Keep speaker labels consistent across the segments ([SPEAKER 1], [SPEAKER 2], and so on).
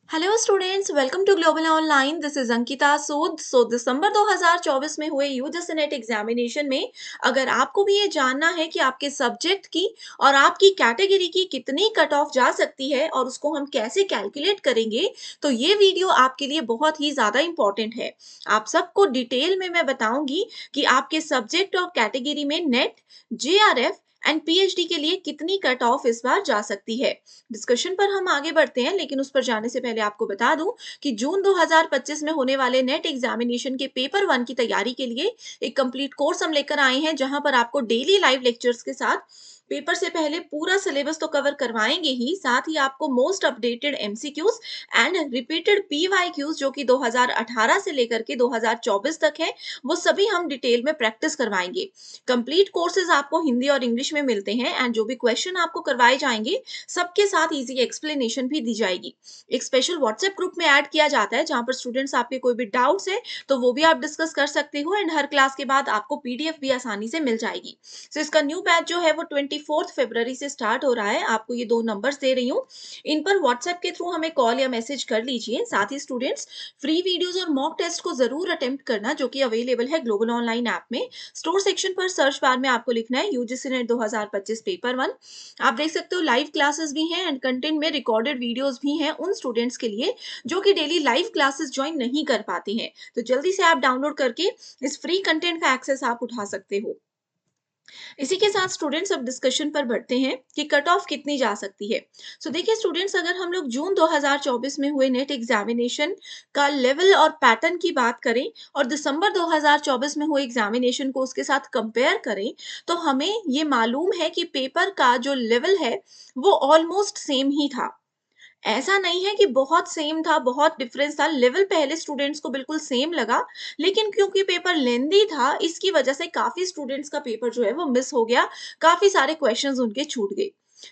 [SPEAKER 1] Hello students, welcome to global online. This is Ankita Sood. दिसंबर 2024 में हुए यूजीसी नेट एग्जामिनेशन में अगर आपको भी ये जानना है कि आपके सब्जेक्ट की और आपकी कैटेगरी की कितनी कट ऑफ जा सकती है और उसको हम कैसे कैलकुलेट करेंगे, तो ये वीडियो आपके लिए बहुत ही ज़्यादा इम्पॉर्टेंट है। आप सबको डिटेल में मैं बताऊंगी कि आपके सब्जेक्ट और कैटेगरी में नेट, जेआरएफ एंड पीएचडी के लिए कितनी कट ऑफ इस बार जा सकती है। डिस्कशन पर हम आगे बढ़ते हैं, लेकिन उस पर जाने से पहले आपको बता दूं कि जून 2025 में होने वाले नेट एग्जामिनेशन के पेपर 1 की तैयारी के लिए एक कंप्लीट कोर्स हम लेकर आए हैं, जहां पर आपको डेली लाइव लेक्चर्स के साथ पेपर से पहले पूरा सिलेबस तो कवर करवाएंगे ही, साथ ही आपको most updated MCQs and repeated PYQs जो कि 2018 से लेकर के 2024 तक है, वो सभी हम डिटेल में प्रैक्टिस करवाएंगे। कंप्लीट कोर्सेज आपको हिंदी और इंग्लिश में मिलते हैं एंड जो भी क्वेश्चन आपको करवाए जाएंगे सबके साथ इजी एक्सप्लेनेशन भी दी जाएगी। एक स्पेशल व्हाट्सएप ग्रुप में ऐड किया जाता है, जहां पर स्टूडेंट्स आपके कोई भी डाउट्स है तो वो भी आप डिस्कस कर सकते हो एंड हर क्लास के बाद आपको पीडीएफ भी आसानी से मिल जाएगी। इसका न्यू बैच जो है वो 24 फरवरी से स्टार्ट हो रहा है। आपको ये 2 नंबर्स दे रही हूँ, इन पर व्हाट्सएप के थ्रू हमें कॉल या मैसेज कर लीजिए। साथ ही स्टूडेंट्स, फ्री वीडियोस और मॉक टेस्ट को जरूर अटेम्प्ट करना, जो कि अवेलेबल है ग्लोबल ऑनलाइन ऐप में। स्टोर सेक्शन पर सर्च बार में आपको लिखना है यूजीसी नेट 2025 पेपर 1। आप देख सकते हो लाइव क्लासेस भी हैं एंड कंटेंट में रिकॉर्डेड वीडियोस भी हैं उन स्टूडेंट्स के लिए जो कि डेली लाइव क्लासेस ज्वाइन नहीं कर पाते हैं। तो जल्दी से आप डाउनलोड करके इस फ्री कंटेंट का एक्सेस आप उठा सकते हो। इसी के साथ स्टूडेंट्स, अब डिस्कशन पर बढ़ते हैं कि कट ऑफ कितनी जा सकती है। देखिए स्टूडेंट्स, अगर हम लोग जून 2024 में हुए नेट एग्जामिनेशन का लेवल और पैटर्न की बात करें और दिसंबर 2024 में हुए एग्जामिनेशन को उसके साथ कंपेयर करें, तो हमें ये मालूम है कि पेपर का जो लेवल है वो ऑलमोस्ट सेम ही था। ऐसा नहीं है कि बहुत सेम था, बहुत डिफरेंस था। लेवल पहले स्टूडेंट्स को बिल्कुल सेम लगा, लेकिन क्योंकि पेपर लेंदी था, इसकी वजह से काफ़ी स्टूडेंट्स का पेपर जो है वो मिस हो गया, काफ़ी सारे क्वेश्चंस उनके छूट गए।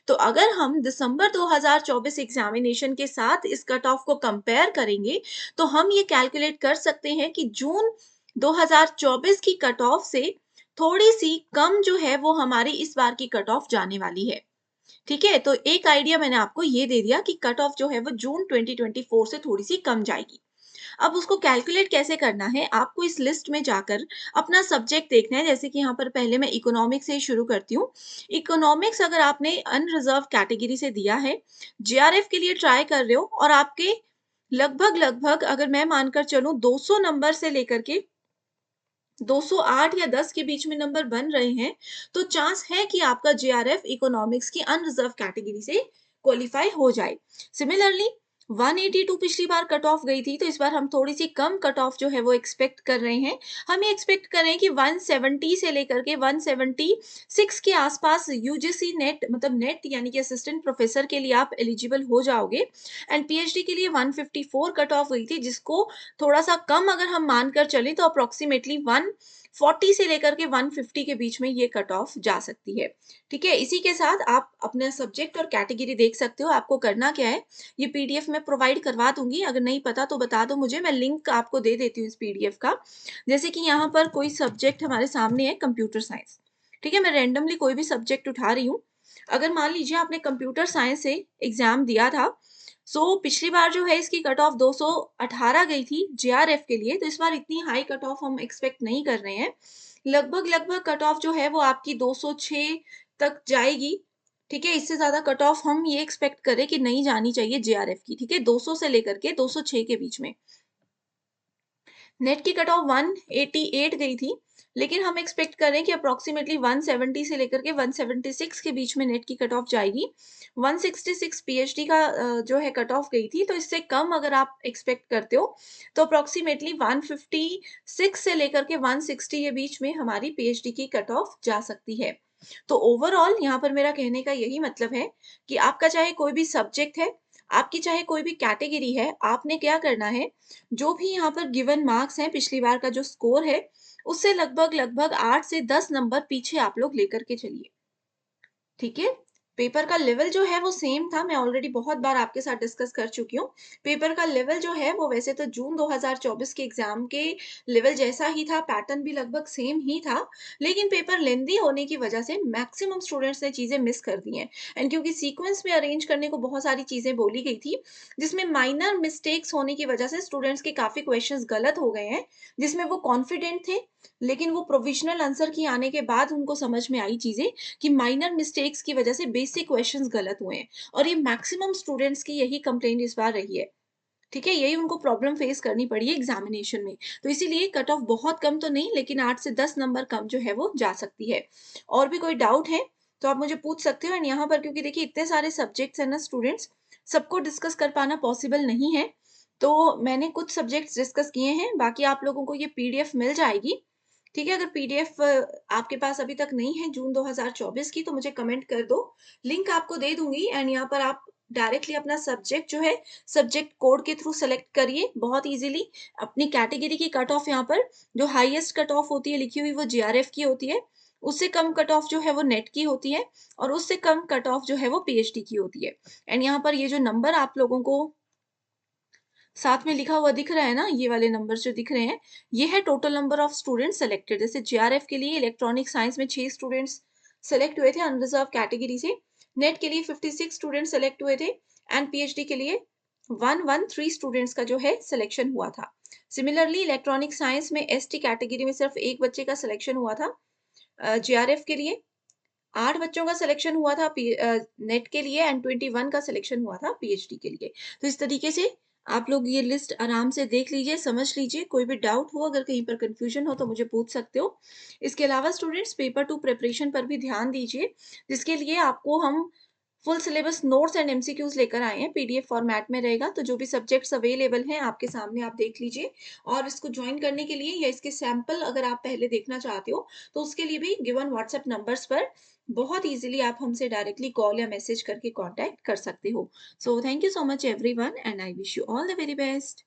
[SPEAKER 1] तो अगर हम दिसंबर 2024 एग्जामिनेशन के साथ इस कट ऑफ को कंपेयर करेंगे, तो हम ये कैलकुलेट कर सकते हैं कि जून 2024 की कट ऑफ से थोड़ी-सी कम जो है वो हमारी इस बार की कट ऑफ जाने वाली है। ठीक है, तो एक आइडिया मैंने आपको ये दे दिया कि कट ऑफ जो है वो जून 2024 से थोड़ी सी कम जाएगी। अब उसको कैलकुलेट कैसे करना है, आपको इस लिस्ट में जाकर अपना सब्जेक्ट देखना है। जैसे कि यहाँ पर पहले मैं इकोनॉमिक्स से ही शुरू करती हूँ। इकोनॉमिक्स अगर आपने अनरिजर्व कैटेगरी से दिया है, जेआरएफ के लिए ट्राई कर रहे हो और आपके लगभग लगभग अगर मैं मानकर चलूं 200 नंबर से लेकर के 208 या 10 के बीच में नंबर बन रहे हैं, तो चांस है कि आपका जेआरएफ इकोनॉमिक्स की अनरिजर्व कैटेगरी से क्वालिफाई हो जाए। सिमिलरली 182 पिछली बार कट ऑफ गई थी, तो इस बार हम थोड़ी सी कम कट ऑफ जो है वो एक्सपेक्ट कर रहे हैं। हम ये एक्सपेक्ट कर रहे हैं कि 170 से लेकर के 176 के आसपास यूजीसी नेट, मतलब नेट यानी कि असिस्टेंट प्रोफेसर के लिए आप एलिजिबल हो जाओगे। एंड पीएचडी के लिए 154 कट ऑफ गई थी, जिसको थोड़ा सा कम अगर हम मानकर चलें तो अप्रोक्सीमेटली 140 से लेकर के 150 के बीच में ये कट ऑफ जा सकती है। ठीक है, इसी के साथ आप अपना सब्जेक्ट और कैटेगरी देख सकते हो। आपको करना क्या है, ये पीडीएफ मैं प्रोवाइड करवा दूंगी, अगर नहीं पता तो बता दो मुझे, मैं लिंक आपको दे देती हूँ इस पीडीएफ का। जैसे कि यहाँ पर कोई सब्जेक्ट हमारे सामने है, कंप्यूटर साइंस। ठीक है, मैं रेंडमली कोई भी सब्जेक्ट उठा रही हूँ। अगर मान लीजिए आपने कंप्यूटर साइंस से एग्जाम दिया था, पिछली बार जो है इसकी कट ऑफ 218 गई थी जेआरएफ के लिए, तो इस बार इतनी हाई कट ऑफ हम एक्सपेक्ट नहीं कर रहे हैं। लगभग लगभग कट ऑफ जो है वो आपकी 206 तक जाएगी। ठीक है, इससे ज्यादा कट ऑफ हम ये एक्सपेक्ट करें कि नहीं जानी चाहिए जेआरएफ की। ठीक है, 200 से लेकर के 206 के बीच में। नेट की कट ऑफ 188 गई थी, लेकिन हम एक्सपेक्ट कर रहे हैं कि अप्रोक्सीमेटली 170 से लेकर के 176 के बीच में नेट की कट ऑफ जाएगी। 166 पीएचडी का जो है कट ऑफ गई थी, तो इससे कम अगर आप एक्सपेक्ट करते हो तो अप्रोक्सीमेटली 156 से लेकर के 160 के बीच में हमारी पीएचडी की कट ऑफ जा सकती है। तो ओवरऑल यहाँ पर मेरा कहने का यही मतलब है कि आपका चाहे कोई भी सब्जेक्ट है, आपकी चाहे कोई भी कैटेगरी है, आपने क्या करना है, जो भी यहाँ पर गिवन मार्क्स हैं, पिछली बार का जो स्कोर है, उससे लगभग लगभग 8 से 10 नंबर पीछे आप लोग लेकर के चलिए। ठीक है? पेपर का लेवल जो है वो सेम था, मैं ऑलरेडी बहुत बार आपके साथ डिस्कस कर चुकी हूँ। पेपर का लेवल जो है वो वैसे तो जून 2024 के एग्ज़ाम के लेवल जैसा ही था, पैटर्न भी लगभग सेम ही था, लेकिन पेपर लेंदी होने की वजह से मैक्सिमम स्टूडेंट्स ने चीज़ें मिस कर दी हैं। एंड क्योंकि सीक्वेंस में अरेंज करने को बहुत सारी चीज़ें बोली गई थी, जिसमें माइनर मिस्टेक्स होने की वजह से स्टूडेंट्स के काफ़ी क्वेश्चंस गलत हो गए हैं, जिसमें वो कॉन्फिडेंट थे, लेकिन वो प्रोविज़नल आंसर की आने के बाद उनको समझ में आई चीज़ें कि माइनर मिस्टेक्स की वजह से बेसिक क्वेश्चंस गलत हुए हैं, और ये मैक्सिमम स्टूडेंट्स की यही कंप्लेंट इस बार रही है। ठीक है? यही उनको प्रॉब्लम फेस करनी पड़ी है एग्ज़ामिनेशन में। तो इसीलिए कट ऑफ बहुत कम तो नहीं, लेकिन 8 से 10 नंबर कम जो है वो जा सकती है। और भी कोई डाउट है तो आप मुझे पूछ सकते हो, एंड यहाँ पर क्योंकि देखिए इतने सारे सब्जेक्ट्स हैं ना स्टूडेंट्स, सबको डिस्कस कर पाना पॉसिबल नहीं है। तो मैंने कुछ सब्जेक्ट्स डिस्कस किए हैं, बाकी आप लोगों को ये पीडीएफ मिल जाएगी। ठीक है? अगर पीडीएफ आपके पास अभी तक नहीं है जून 2024 की, तो मुझे कमेंट कर दो। लिंक आपको दे दूँगी, एंड यहाँ पर आप डायरेक्टली अपना सब्जेक्ट जो है, सब्जेक्ट कोड के थ्रू सेलेक्ट करिए बहुत ईज़िली। अपनी कैटेगरी की कट ऑफ यहाँ पर जो हाईएस्ट कट ऑफ होती है लिखी हुई, वो जेआरएफ की होती है। उससे कम कट ऑफ जो है वो नेट की होती है, और उससे कम कट ऑफ जो है वो पीएचडी की होती है। एंड यहाँ पर ये जो नंबर आप लोगों को साथ में लिखा हुआ दिख रहा है ना, ये वाले नंबर्स जो दिख रहे हैं, ये है total number of students selected. जैसे जेआरएफ के लिए इलेक्ट्रॉनिक साइंस में 6 स्टूडेंट्स सेलेक्ट हुए थे अनरिजर्व कैटेगरी से। नेट के लिए 56 स्टूडेंट्स सेलेक्ट हुए थे, एंड पीएचडी के लिए 113 स्टूडेंट्स का जो है सिलेक्शन हुआ था। सिमिलरली इलेक्ट्रॉनिक साइंस में एसटी कैटेगरी में सिर्फ 1 बच्चे का सिलेक्शन हुआ था। जेआरएफ के लिए 8 बच्चों का सिलेक्शन हुआ था नेट के लिए, एंड 21 का सिलेक्शन हुआ था पीएचडी के लिए। तो इस तरीके से आप लोग ये लिस्ट आराम से देख लीजिए, समझ लीजिए। कोई भी डाउट हो, अगर कहीं पर कन्फ्यूजन हो तो मुझे पूछ सकते हो। इसके अलावा स्टूडेंट्स पेपर 2 प्रिपरेशन पर भी ध्यान दीजिए, जिसके लिए आपको हम full syllabus notes and MCQs लेकर आए हैं, पीडीएफ फॉर्मेट में रहेगा। तो जो भी सब्जेक्ट्स अवेलेबल हैं आपके सामने, आप देख लीजिए। और इसको जॉइन करने के लिए या इसके सैंपल अगर आप पहले देखना चाहते हो, तो उसके लिए भी गिवन व्हाट्सएप नंबर्स पर बहुत ईज़िली आप हमसे डायरेक्टली कॉल या मैसेज करके कॉन्टैक्ट कर सकते हो। So thank you so much everyone, and I wish you all the very best.